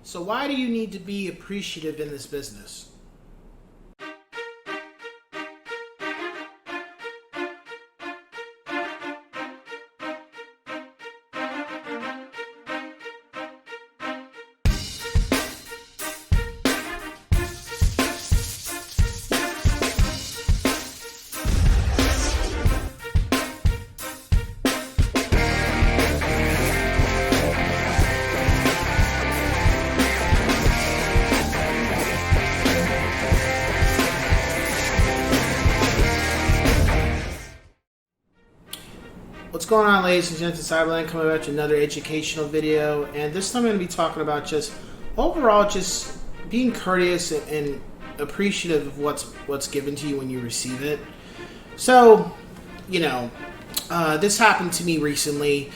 So why do you need to be appreciative in this business? What's going on, ladies and gents? It's Cyberland coming back to another educational video, and this time I'm going to be talking about just overall just being courteous and appreciative of what's given to you when you receive it. So, this happened to me recently.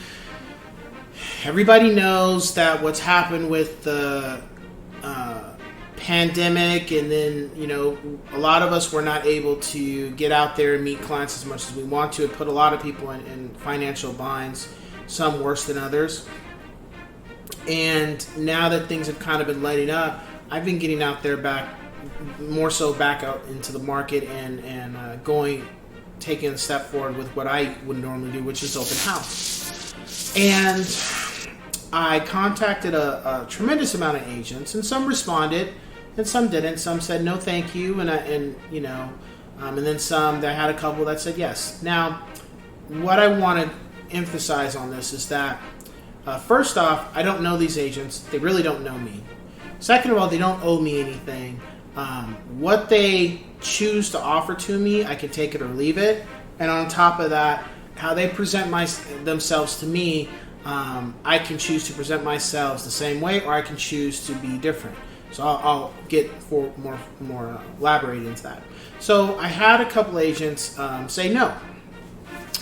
Everybody knows that what's happened with the pandemic, and then a lot of us were not able to get out there and meet clients as much as we want to. It put a lot of people in financial binds, some worse than others. And now that things have kind of been lighting up, I've been getting out there back out into the market and taking a step forward with what I would normally do, which is open house. And I contacted a tremendous amount of agents, and some responded and some didn't. Some said no thank you, and then I had a couple that said yes. Now, what I want to emphasize on this is that first off, I don't know these agents. They really don't know me. Second of all, they don't owe me anything. What they choose to offer to me, I can take it or leave it. And on top of that, how they present themselves to me, I can choose to present myself the same way, or I can choose to be different. So I'll get more elaborate into that. So I had a couple agents say no.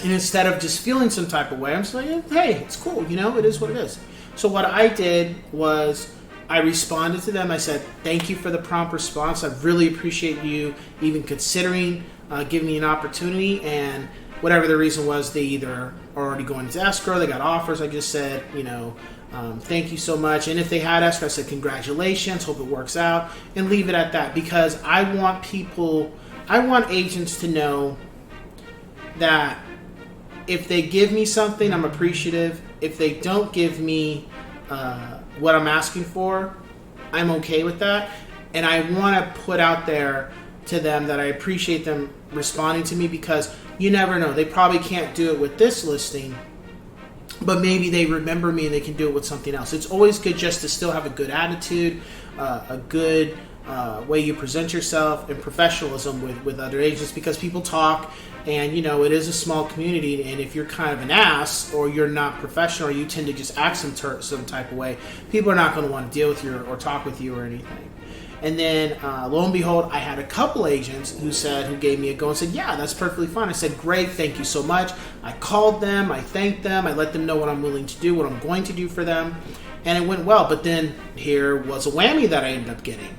And instead of just feeling some type of way, I'm just like, hey, it's cool. It is what it is. So what I did was I responded to them. I said, thank you for the prompt response. I really appreciate you even considering giving me an opportunity. And whatever the reason was, they either are already going into escrow, they got offers. I just said, thank you so much. And if they had escrow, I said, congratulations, hope it works out, and leave it at that. Because I want agents to know that if they give me something, I'm appreciative. If they don't give me what I'm asking for, I'm okay with that. And I want to put out there to them that I appreciate them responding to me, because you never know. They probably can't do it with this listing, but maybe they remember me and they can do it with something else. It's always good just to still have a good attitude, a good way you present yourself, and professionalism with other agents, because people talk, and it is a small community, and if you're kind of an ass, or you're not professional, or you tend to just act some type of way, people are not going to want to deal with you or talk with you or anything. And then lo and behold, I had a couple agents who gave me a go and said, yeah, that's perfectly fine. I said, great, thank you so much. I called them, I thanked them, I let them know what I'm willing to do, what I'm going to do for them, and it went well. But then here was a whammy that I ended up getting,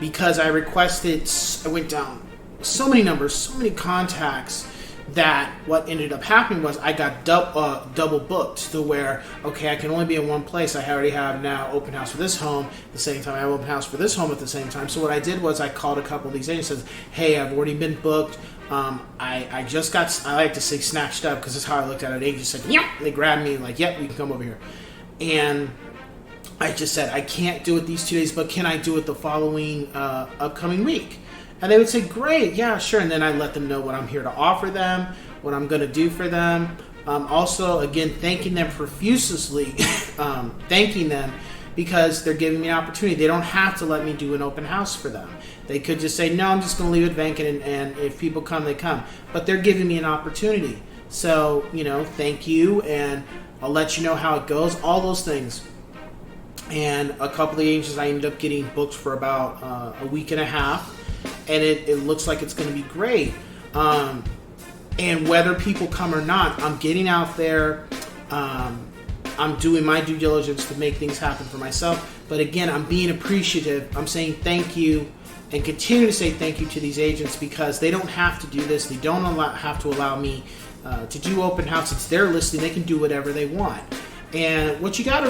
because I went down so many numbers, so many contacts, that what ended up happening was I got double booked to where, okay, I can only be in one place. I already have now open house for this home at the same time. I have open house for this home at the same time. So what I did was I called a couple of these agents and said, hey, I've already been booked. I just got, I like to say snatched up, because that's how I looked at it. Agent said, yep. They grabbed me like, yep, you can come over here. And I just said, I can't do it these 2 days, but can I do it the following upcoming week? And they would say, great, yeah, sure. And then I let them know what I'm here to offer them, what I'm going to do for them. Also, again, thanking them profusely, thanking them, because they're giving me an opportunity. They don't have to let me do an open house for them. They could just say, no, I'm just going to leave it vacant, and if people come, they come. But they're giving me an opportunity. So, thank you, and I'll let you know how it goes, all those things. And a couple of the agents I ended up getting booked for about a week and a half. And it looks like it's going to be great. And whether people come or not, I'm getting out there. I'm doing my due diligence to make things happen for myself. But again, I'm being appreciative. I'm saying thank you, and continue to say thank you to these agents, because they don't have to do this. They don't have to allow me to do open house. It's their listing. They can do whatever they want. And what you gotta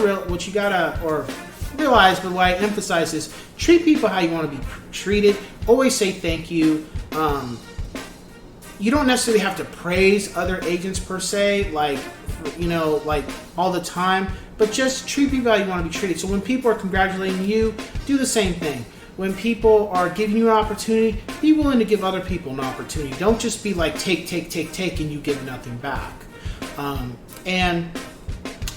realize, but what I emphasize is treat people how you want to be treated. Always say thank you. You don't necessarily have to praise other agents per se, like all the time, but just treat people how you want to be treated. So when people are congratulating you, do the same thing. When people are giving you an opportunity, be willing to give other people an opportunity. Don't just be like take, and you give nothing back. And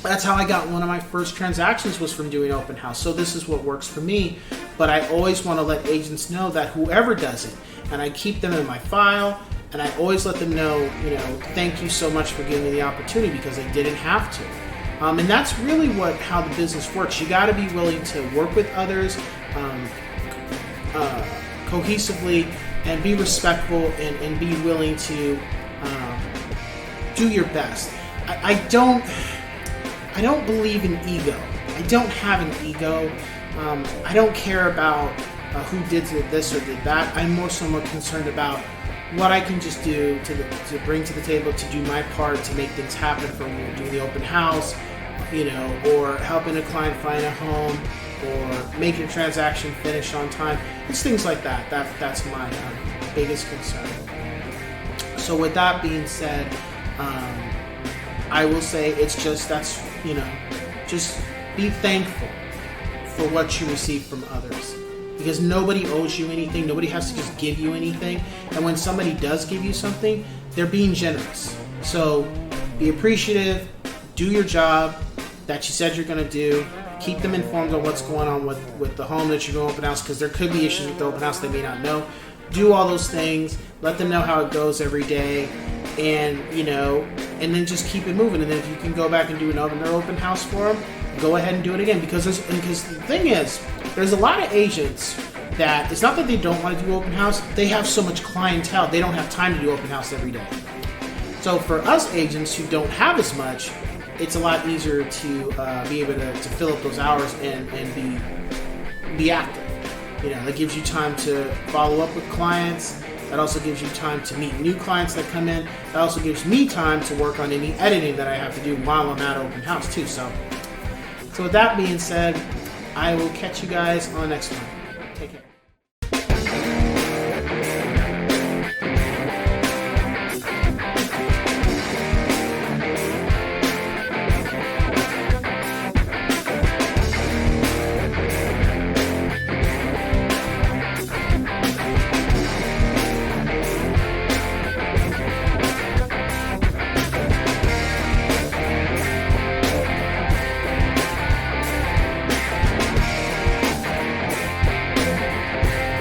that's how I got one of my first transactions, was from doing open house. So this is what works for me. But I always want to let agents know that whoever does it, and I keep them in my file, and I always let them know, thank you so much for giving me the opportunity, because I didn't have to. And that's really how the business works. You got to be willing to work with others cohesively, and be respectful, and be willing to do your best. I don't believe in ego. I don't have an ego. I don't care about who did this or did that. I'm more concerned about what I can just do to bring to the table, to do my part to make things happen, from doing the open house, or helping a client find a home, or making a transaction finish on time. It's things like that. That's my biggest concern. So with that being said, I will say it's just just be thankful for what you receive from others, because nobody owes you anything. Nobody has to just give you anything. And when somebody does give you something, they're being generous. So be appreciative, do your job that you said you're going to do, keep them informed on what's going on with the home that you're going to open house, because there could be issues with the open house they may not know. Do all those things, let them know how it goes every day, and and then just keep it moving. And then if you can go back and do another open house for them, go ahead and do it again, because the thing is, there's a lot of agents that it's not that they don't want to do open house, they have so much clientele, they don't have time to do open house every day. So for us agents who don't have as much, it's a lot easier to be able to fill up those hours and be active. That gives you time to follow up with clients. That also gives you time to meet new clients that come in. That also gives me time to work on any editing that I have to do while I'm at open house too. So with that being said, I will catch you guys on the next one.